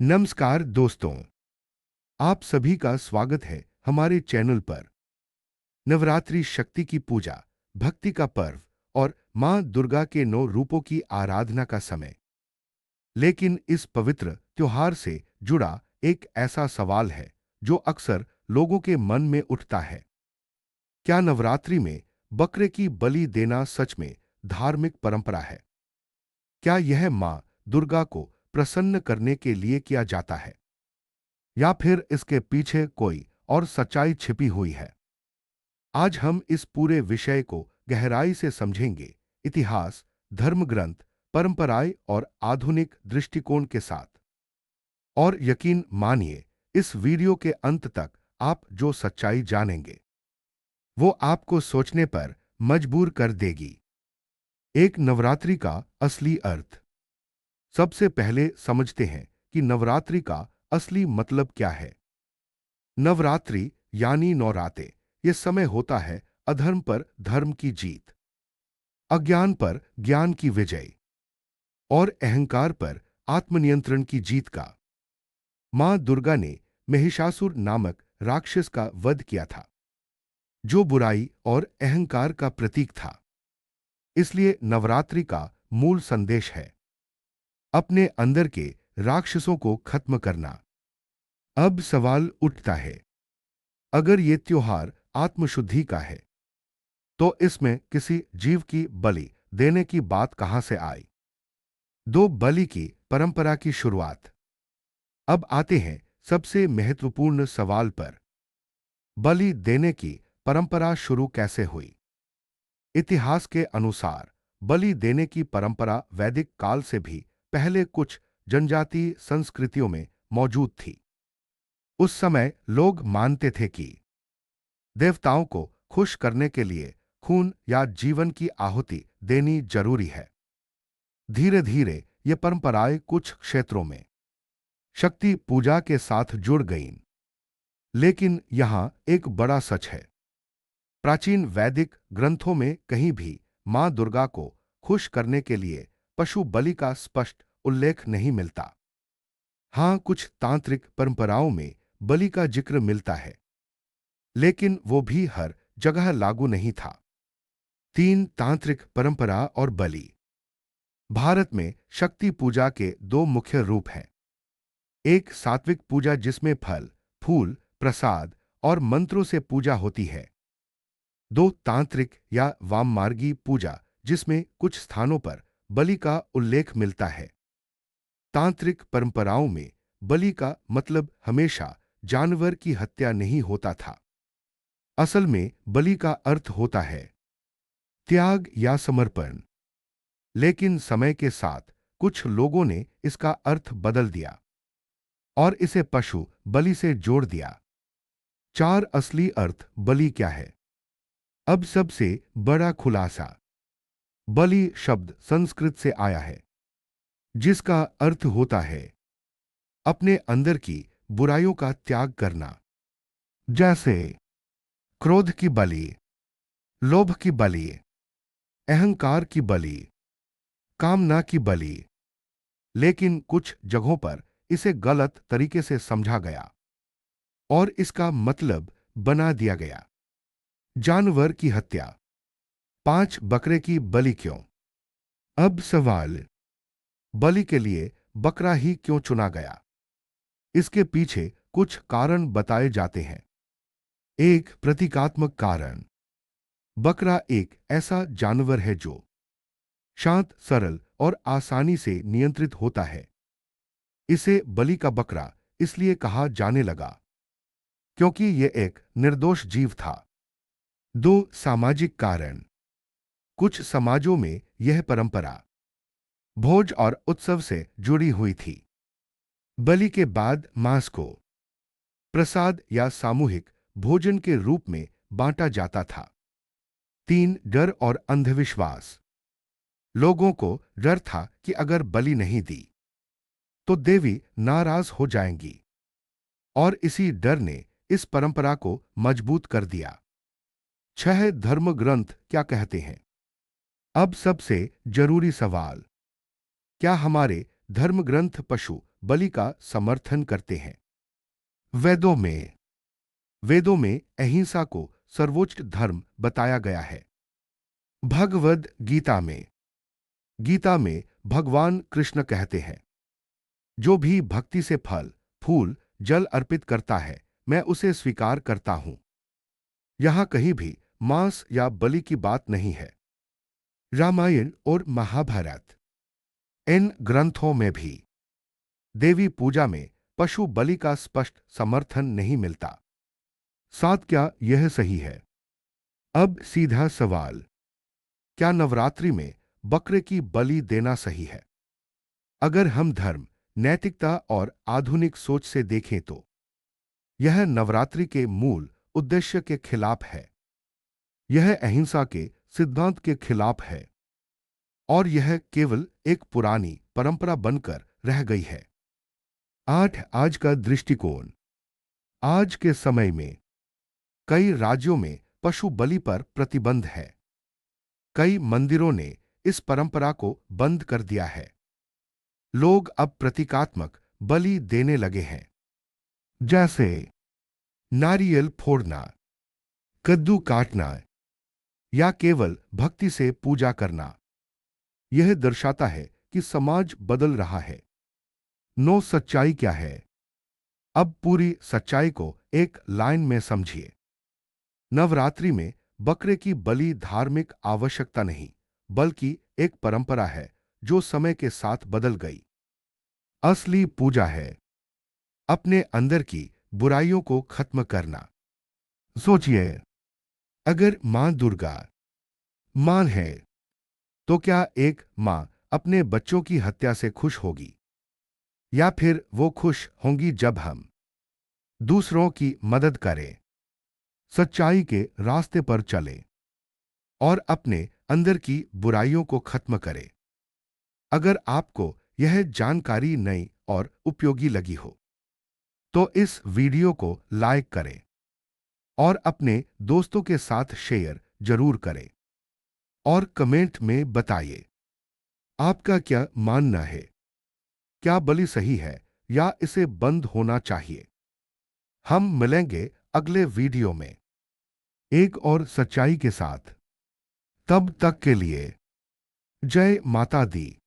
नमस्कार दोस्तों, आप सभी का स्वागत है हमारे चैनल पर। नवरात्रि शक्ति की पूजा, भक्ति का पर्व और मां दुर्गा के 9 रूपों की आराधना का समय। लेकिन इस पवित्र त्योहार से जुड़ा एक ऐसा सवाल है जो अक्सर लोगों के मन में उठता है। क्या नवरात्रि में बकरे की बलि देना सच में धार्मिक परंपरा है? क्या यह मां दुर्गा को प्रसन्न करने के लिए किया जाता है, या फिर इसके पीछे कोई और सच्चाई छिपी हुई है? आज हम इस पूरे विषय को गहराई से समझेंगे, इतिहास, धर्म ग्रंथ, परंपराएं और आधुनिक दृष्टिकोण के साथ। और यकीन मानिए, इस वीडियो के अंत तक आप जो सच्चाई जानेंगे वो आपको सोचने पर मजबूर कर देगी। एक नवरात्रि का असली अर्थ। सबसे पहले समझते हैं कि नवरात्रि का असली मतलब क्या है। नवरात्रि यानी नौराते, ये समय होता है अधर्म पर धर्म की जीत, अज्ञान पर ज्ञान की विजय और अहंकार पर आत्मनियंत्रण की जीत का। मां दुर्गा ने महिषासुर नामक राक्षस का वध किया था, जो बुराई और अहंकार का प्रतीक था। इसलिए नवरात्रि का मूल संदेश है अपने अंदर के राक्षसों को खत्म करना। अब सवाल उठता है, अगर ये त्योहार आत्मशुद्धि का है, तो इसमें किसी जीव की बलि देने की बात कहां से आई? दो बलि की परंपरा की शुरुआत। अब आते हैं सबसे महत्वपूर्ण सवाल पर, बलि देने की परंपरा शुरू कैसे हुई? इतिहास के अनुसार बलि देने की परंपरा वैदिक काल से भी पहले कुछ जनजातीय संस्कृतियों में मौजूद थी। उस समय लोग मानते थे कि देवताओं को खुश करने के लिए खून या जीवन की आहुति देनी जरूरी है। धीरे धीरे ये परंपराएं कुछ क्षेत्रों में शक्ति पूजा के साथ जुड़ गईं। लेकिन यहां एक बड़ा सच है, प्राचीन वैदिक ग्रंथों में कहीं भी मां दुर्गा को खुश करने के लिए पशु बलि का स्पष्ट उल्लेख नहीं मिलता। हां, कुछ तांत्रिक परंपराओं में बलि का जिक्र मिलता है, लेकिन वो भी हर जगह लागू नहीं था। 3 तांत्रिक परंपरा और बलि। भारत में शक्ति पूजा के 2 मुख्य रूप हैं। एक सात्विक पूजा जिसमें फल, फूल, प्रसाद और मंत्रों से पूजा होती है। 2 तांत्रिक या वाममार्गी पूजा जिसमें कुछ स्थानों पर बलि का उल्लेख मिलता है। तांत्रिक परंपराओं में बलि का मतलब हमेशा जानवर की हत्या नहीं होता था। असल में बलि का अर्थ होता है त्याग या समर्पण। लेकिन समय के साथ कुछ लोगों ने इसका अर्थ बदल दिया और इसे पशु बलि से जोड़ दिया। 4 असली अर्थ बलि क्या है? अब सबसे बड़ा खुलासा। बलि शब्द संस्कृत से आया है, जिसका अर्थ होता है अपने अंदर की बुराइयों का त्याग करना। जैसे क्रोध की बलि, लोभ की बलि, अहंकार की बलि, कामना की बलि। लेकिन कुछ जगहों पर इसे गलत तरीके से समझा गया और इसका मतलब बना दिया गया। जानवर की हत्या, 5 बकरे की बलि क्यों? अब सवाल, बलि के लिए बकरा ही क्यों चुना गया? इसके पीछे कुछ कारण बताए जाते हैं। एक प्रतीकात्मक कारण। बकरा एक ऐसा जानवर है जो शांत, सरल और आसानी से नियंत्रित होता है। इसे बलि का बकरा इसलिए कहा जाने लगा क्योंकि यह एक निर्दोष जीव था। 2 सामाजिक कारण। कुछ समाजों में यह परंपरा भोज और उत्सव से जुड़ी हुई थी। बलि के बाद मांस को प्रसाद या सामूहिक भोजन के रूप में बांटा जाता था। 3 डर और अंधविश्वास। लोगों को डर था कि अगर बलि नहीं दी तो देवी नाराज हो जाएंगी, और इसी डर ने इस परंपरा को मजबूत कर दिया। 6 धर्म ग्रंथ क्या कहते हैं? अब सबसे जरूरी सवाल, क्या हमारे धर्म ग्रंथ पशु बलि का समर्थन करते हैं। वेदों में वेदों में अहिंसा को सर्वोच्च धर्म बताया गया है। भगवद गीता में भगवान कृष्ण कहते हैं, जो भी भक्ति से फल, फूल, जल अर्पित करता है, मैं उसे स्वीकार करता हूं। यहां कहीं भी मांस या बलि की बात नहीं है। रामायण और महाभारत, इन ग्रंथों में भी देवी पूजा में पशु बलि का स्पष्ट समर्थन नहीं मिलता। साथ क्या यह सही है? अब सीधा सवाल, क्या नवरात्रि में बकरे की बलि देना सही है? अगर हम धर्म, नैतिकता और आधुनिक सोच से देखें तो यह नवरात्रि के मूल उद्देश्य के खिलाफ है। यह अहिंसा के सिद्धांत के खिलाफ है और यह केवल एक पुरानी परंपरा बनकर रह गई है। आज का दृष्टिकोण। आज के समय में कई राज्यों में पशु बलि पर प्रतिबंध है। कई मंदिरों ने इस परंपरा को बंद कर दिया है। लोग अब प्रतीकात्मक बलि देने लगे हैं, जैसे नारियल फोड़ना, कद्दू काटना या केवल भक्ति से पूजा करना। यह दर्शाता है कि समाज बदल रहा है। नो सच्चाई क्या है? अब पूरी सच्चाई को एक लाइन में समझिए। नवरात्रि में बकरे की बलि धार्मिक आवश्यकता नहीं, बल्कि एक परंपरा है जो समय के साथ बदल गई। असली पूजा है अपने अंदर की बुराइयों को खत्म करना। सोचिए, अगर मां दुर्गा मां है, तो क्या एक मां अपने बच्चों की हत्या से खुश होगी? या फिर वो खुश होंगी जब हम दूसरों की मदद करें, सच्चाई के रास्ते पर चलें और अपने अंदर की बुराइयों को खत्म करें? अगर आपको यह जानकारी नई और उपयोगी लगी हो, तो इस वीडियो को लाइक करें और अपने दोस्तों के साथ शेयर जरूर करें और कमेंट में बताइए आपका क्या मानना है। क्या बलि सही है या इसे बंद होना चाहिए? हम मिलेंगे अगले वीडियो में एक और सच्चाई के साथ। तब तक के लिए जय माता दी।